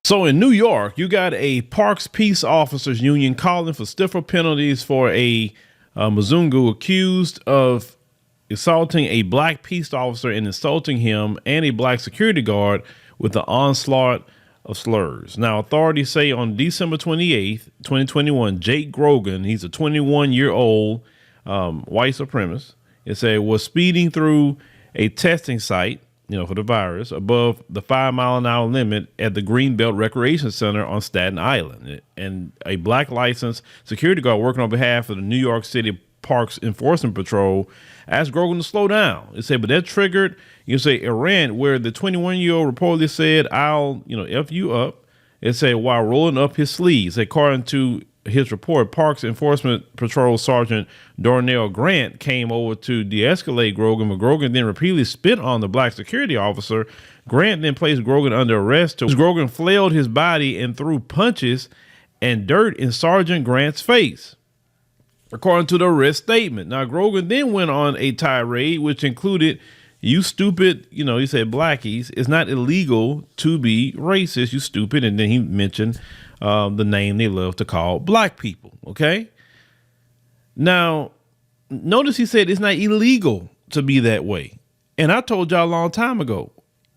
So in New York, you got a Parks Peace Officers Union calling for stiffer penalties for a Mzungu accused of assaulting a black peace officer and insulting him and a black security guard with the onslaught of slurs. Now, authorities say on December 28th, 2021, Jake Grogan, he's a 21-year-old white supremacist, it said was speeding through a testing site, for the virus, above the 5-mile-an-hour limit at the Greenbelt Recreation Center on Staten Island. And a black licensed security guard working on behalf of the New York City Parks Enforcement Patrol asked Grogan to slow down. It said, but that triggered, a rant where the 21-year-old reportedly said, I'll, F you up. It said, while rolling up his sleeves. According to his report, Parks Enforcement Patrol Sergeant Darnell Grant came over to de-escalate Grogan, but Grogan then repeatedly spit on the black security officer. Grant then placed Grogan under arrest. Grogan flailed his body and threw punches and dirt in Sergeant Grant's face, according to the arrest statement. Now, Grogan then went on a tirade, which included, you stupid, he said, blackies, it's not illegal to be racist, you stupid. And then he mentioned the name they love to call black people. Okay. Now, notice he said it's not illegal to be that way. And I told y'all a long time ago,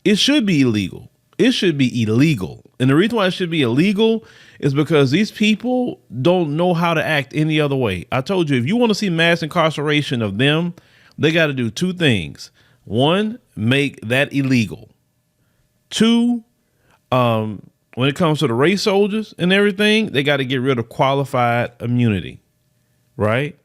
it should be illegal. It should be illegal. And the reason why it should be illegal is because these people don't know how to act any other way. I told you, if you want to see mass incarceration of them, they got to do two things. One, make that illegal. Two, when it comes to the race soldiers and everything, they got to get rid of qualified immunity, right?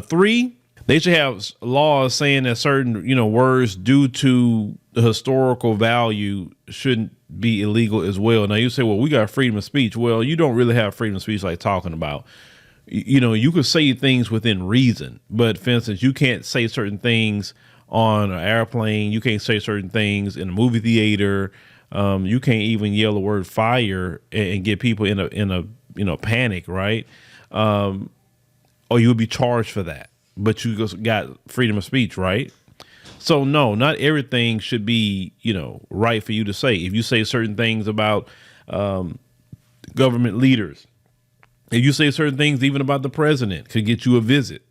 Three, they should have laws saying that certain, words due to the historical value shouldn't be illegal as well. Now you say, well, we got freedom of speech. Well, you don't really have freedom of speech like talking about. You could say things within reason, but for instance, you can't say certain things on an airplane. You can't say certain things in a movie theater. You can't even yell the word fire and get people in a panic, right? Or you'll be charged for that. But you just got freedom of speech, right? So no, not everything should be, right for you to say. If you say certain things about government leaders, if you say certain things even about the president, could get you a visit,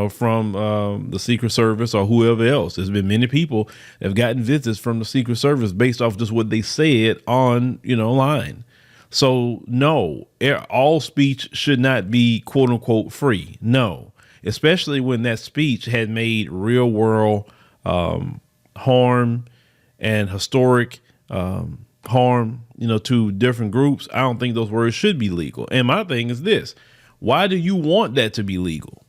from the Secret Service or whoever else. There's been many people that have gotten visits from the Secret Service based off just what they said on, line. So no, all speech should not be quote unquote free. No, especially when that speech had made real world harm and historic harm, to different groups. I don't think those words should be legal. And my thing is this: why do you want that to be legal?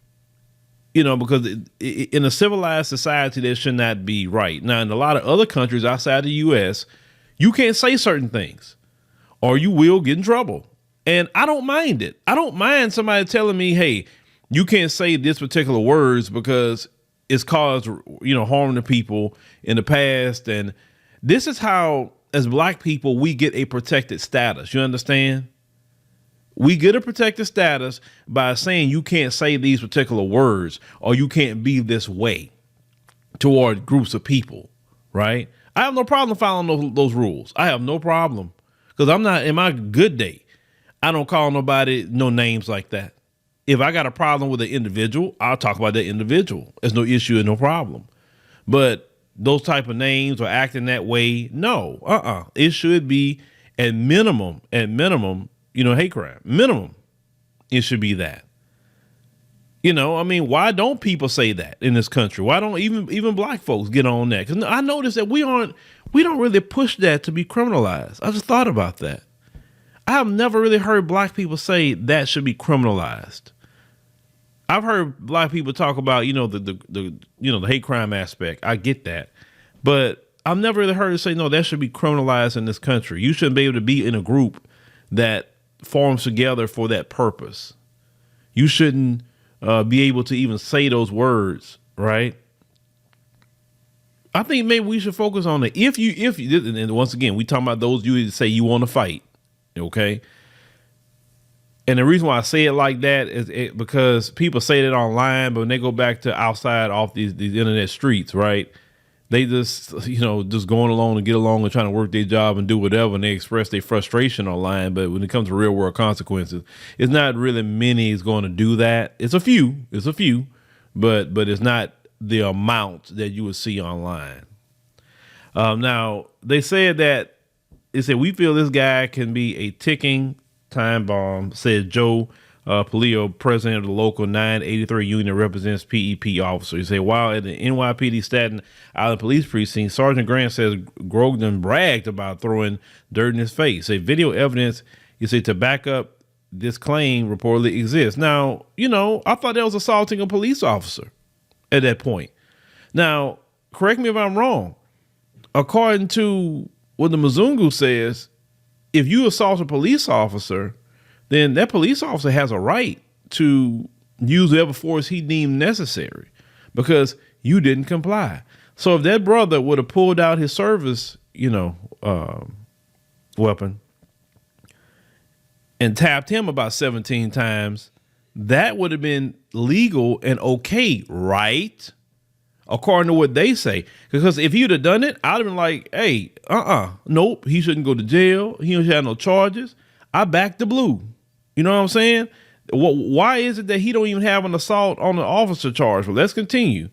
Because in a civilized society, that should not be right. Now, in a lot of other countries outside the U.S., you can't say certain things or you will get in trouble. And I don't mind it. I don't mind somebody telling me, hey, you can't say this particular words because it's caused, harm to people in the past. And this is how, as black people, we get a protected status. You understand? We get a protected status by saying you can't say these particular words or you can't be this way toward groups of people, right? I have no problem following those rules. I have no problem because I'm not in my good day. I don't call nobody no names like that. If I got a problem with an individual, I'll talk about that individual. There's no issue and no problem. But those type of names or acting that way, no, it should be at minimum, hate crime. Minimum, it should be that. Why don't people say that in this country? Why don't even black folks get on that? Because I noticed that we don't really push that to be criminalized. I just thought about that. I have never really heard black people say that should be criminalized. I've heard black people talk about, the hate crime aspect. I get that. But I've never really heard it say, no, that should be criminalized in this country. You shouldn't be able to be in a group that forms together for that purpose. You shouldn't be able to even say those words, right? I think maybe we should focus on it. If you, and once again, we talking about those you say you want to fight, okay? And the reason why I say it like that is because people say that online, but when they go back to outside off these internet streets, right? They just, just going along to get along and trying to work their job and do whatever, and they express their frustration online. But when it comes to real world consequences, it's not really many is going to do that. It's a few, but it's not the amount that you would see online. Now they said we feel this guy can be a ticking time bomb, said Joe Palio, president of the local 983 union that represents PEP officers. He said, while at the NYPD Staten Island Police Precinct, Sergeant Grant says Grogan bragged about throwing dirt in his face. A video evidence, he said, to back up this claim reportedly exists. Now, I thought that was assaulting a police officer at that point. Now, correct me if I'm wrong. According to what the Mzungu says, if you assault a police officer, then that police officer has a right to use whatever force he deemed necessary because you didn't comply. So if that brother would have pulled out his service, weapon and tapped him about 17 times, that would have been legal and okay, right? According to what they say. Because if he'd have done it, I'd have been like, hey, nope, he shouldn't go to jail. He don't have no charges. I back the blue. You know what I'm saying? Why is it that he don't even have an assault on the officer charge? Well, let's continue.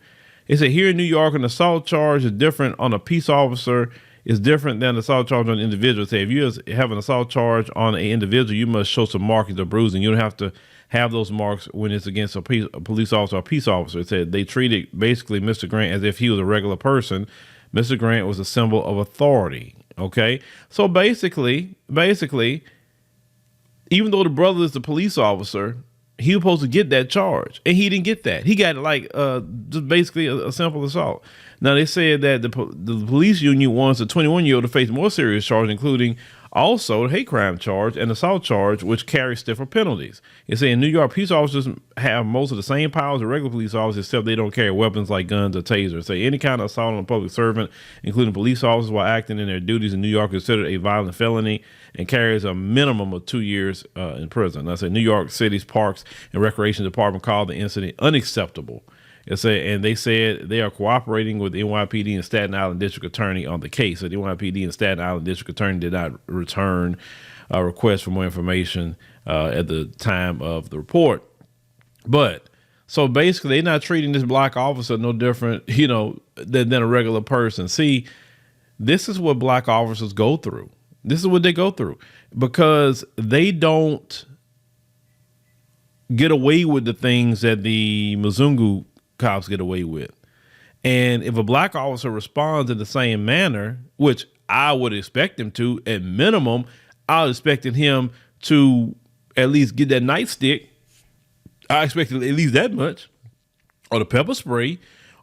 It said here in New York, an assault charge is different on a peace officer is different than an assault charge on an individual. Say if you have an assault charge on an individual, you must show some markings or bruising. You don't have to have those marks when it's against a police officer or peace officer. It said they treated basically Mr. Grant as if he was a regular person. Mr. Grant was a symbol of authority. Okay. So basically, even though the brother is the police officer, he was supposed to get that charge, and he didn't get that. He got just basically a simple assault. Now they said that the police union wants a 21-year-old to face more serious charges, including also a hate crime charge and assault charge, which carry stiffer penalties. It said in New York, peace officers have most of the same powers as regular police officers, except they don't carry weapons like guns or tasers. Say any kind of assault on a public servant, including police officers while acting in their duties in New York, is considered a violent felony and carries a minimum of 2 years in prison. I said New York City's Parks and Recreation Department called the incident unacceptable. And they said they are cooperating with the NYPD and Staten Island District Attorney on the case. So the NYPD and Staten Island District Attorney did not return a request for more information at the time of the report. But so basically, they're not treating this black officer no different, than a regular person. See, this is what black officers go through. This is what they go through because they don't get away with the things that the Mzungu cops get away with. And if a black officer responds in the same manner, which I would expect him to, at minimum, I was expecting him to at least get that nightstick. I expected at least that much, or the pepper spray,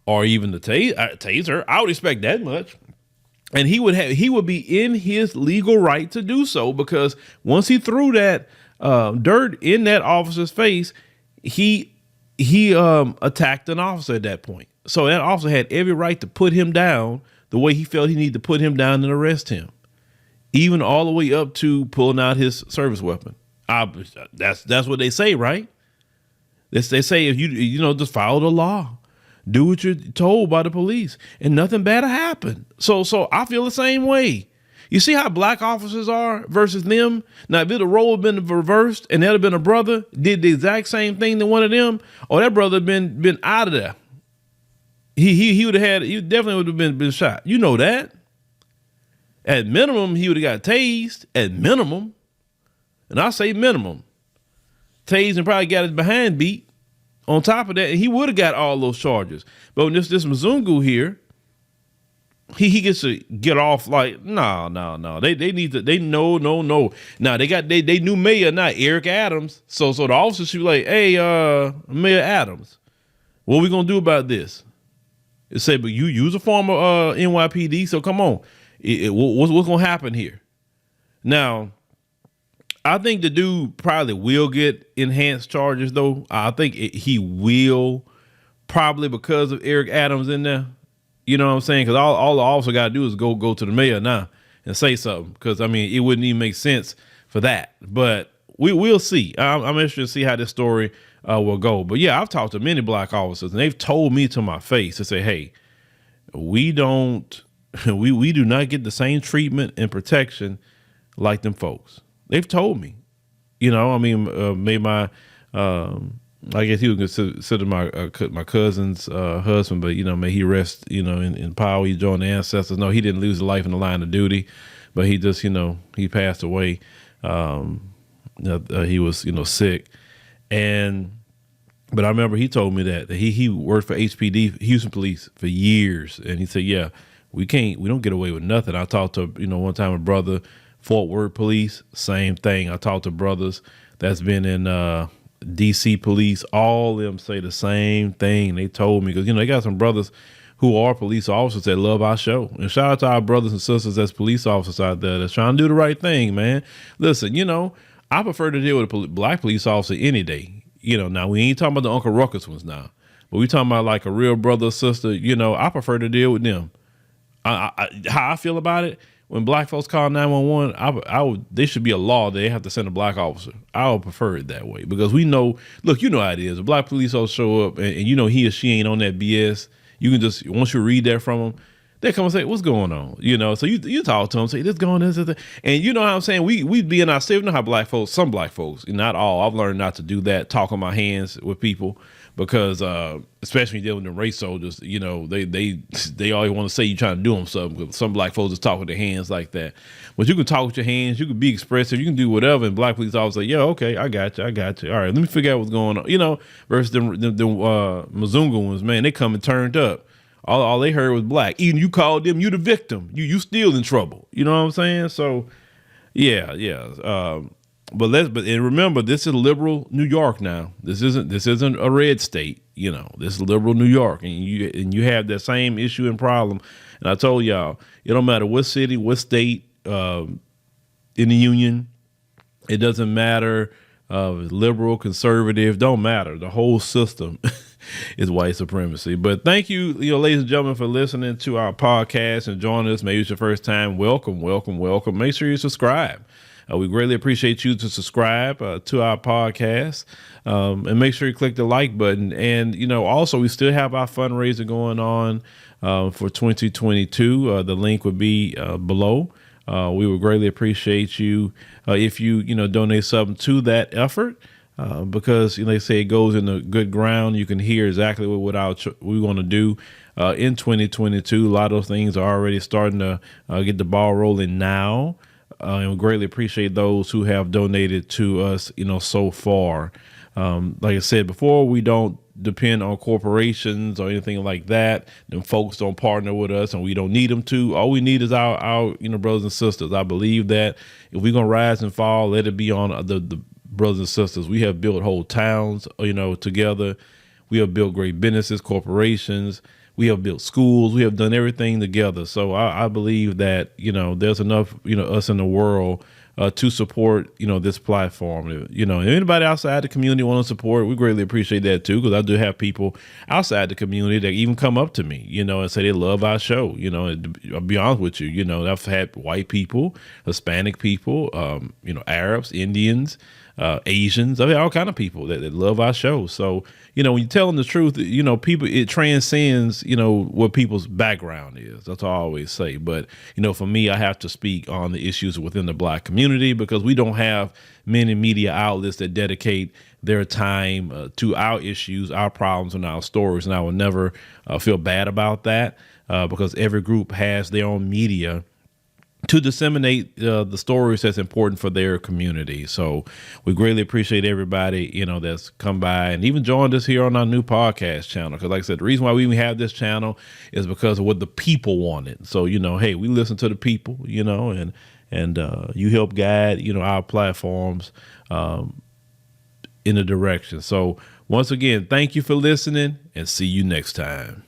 or even the taser. I would expect that much. And he would be in his legal right to do so, because once he threw that dirt in that officer's face, he attacked an officer at that point. So that officer had every right to put him down the way he felt he needed to put him down and arrest him, even all the way up to pulling out his service weapon. That's what they say, right? They say if you just follow the law, do what you're told by the police, and nothing bad will happen. So I feel the same way. You see how black officers are versus them? Now, if the role had been reversed and that had been a brother, did the exact same thing to one of them, or that brother had been out of there. He definitely would have been shot. You know that. At minimum, he would have got tased. At minimum. And I say minimum. Tased and probably got his behind beat. On top of that, he would have got all those charges. But when this Mzungu here, he gets to get off like, no. They need to, no. Now they new mayor, not Eric Adams. So the officer should be like, hey, Mayor Adams, what we gonna do about this? It say, but you use a former NYPD, so come on. What's gonna happen here? Now, I think the dude probably will get enhanced charges, though. I think he will, probably because of Eric Adams in there. You know what I'm saying? Because all the officer got to do is go to the mayor now and say something. Because, I mean, it wouldn't even make sense for that. But we'll see. I'm interested to see how this story will go. But yeah, I've talked to many black officers, and they've told me to my face to say, "Hey, we don't, we do not get the same treatment and protection like them folks." They've told me. I mean, made my, I guess he would consider my cousin's husband, but may he rest, in power. He joined the ancestors. No, he didn't lose his life in the line of duty, but he just, he passed away. He was, sick, but I remember he told me that he worked for HPD, Houston Police, for years, and he said, "Yeah, we don't get away with nothing." I talked to, one time a brother, Fort Worth Police, same thing. I talked to brothers that's been in DC Police, all of them say the same thing. They told me, because they got some brothers who are police officers that love our show. And shout out to our brothers and sisters as police officers out there that's trying to do the right thing, man. Listen, I prefer to deal with a black police officer any day. Now we ain't talking about the Uncle Ruckus ones now, but we talking about like a real brother or sister. I prefer to deal with them. How I feel about it, when black folks call 911, they should be a law that they have to send a black officer. I would prefer it that way, because we know, look, how it is. A black police officer show up and he or she ain't on that BS. You can just, once you read that from them, they come and say, "What's going on?" So you talk to them, say, "This going on, this." And you know what I'm saying? We be in our state. You know how some black folks, not all, I've learned not to do that, talk on my hands with people, because especially dealing with race soldiers, they always want to say you're trying to do them something. Some black folks just talk with their hands like that. But you can talk with your hands, you can be expressive, you can do whatever, and black police officers say, "Yeah, okay, I got you. All right, let me figure out what's going on." Versus the Mzungu ones, man, they come and turned up. All they heard was black. Even you called them, you the victim. You still in trouble. You know what I'm saying? So, yeah. But remember, this is liberal New York now. This isn't a red state. This is liberal New York, and you have that same issue and problem. And I told y'all, it don't matter what city, what state in the union. It doesn't matter. Liberal, conservative, don't matter. The whole system is white supremacy. But thank you, ladies and gentlemen, for listening to our podcast and joining us. Maybe it's your first time. Welcome. Make sure you subscribe. We greatly appreciate you to subscribe to our podcast, and make sure you click the like button. And, also we still have our fundraiser going on for 2022. The link would be below. We would greatly appreciate you if you donate something to that effort, because they say it goes in the good ground. You can hear exactly what we want to do in 2022. A lot of those things are already starting to get the ball rolling now, and we greatly appreciate those who have donated to us so far. Like I said before, we don't depend on corporations or anything like that. Them folks don't partner with us, and we don't need them to. All we need is our brothers and sisters. I believe that if we're gonna rise and fall, let it be on the brothers and sisters. We have built whole towns, together. We have built great businesses, corporations. We have built schools. We have done everything together. So I believe that there's enough us in the world to support, this platform. Anybody outside the community want to support, we greatly appreciate that too, because I do have people outside the community that even come up to me, and say they love our show. I'll be honest with you, I've had white people, Hispanic people, Arabs, Indians, Asians. I mean, all kind of people that love our show. So, when you're telling the truth, people, it transcends, what people's background is. That's all I always say. But, for me, I have to speak on the issues within the black community, because we don't have many media outlets that dedicate their time to our issues, our problems, and our stories. And I will never feel bad about that, because every group has their own media to disseminate the stories that's important for their community. So we greatly appreciate everybody, that's come by and even joined us here on our new podcast channel. Because like I said, the reason why we even have this channel is because of what the people wanted. So, hey, we listen to the people, and you help guide, our platforms in a direction. So once again, thank you for listening, and see you next time.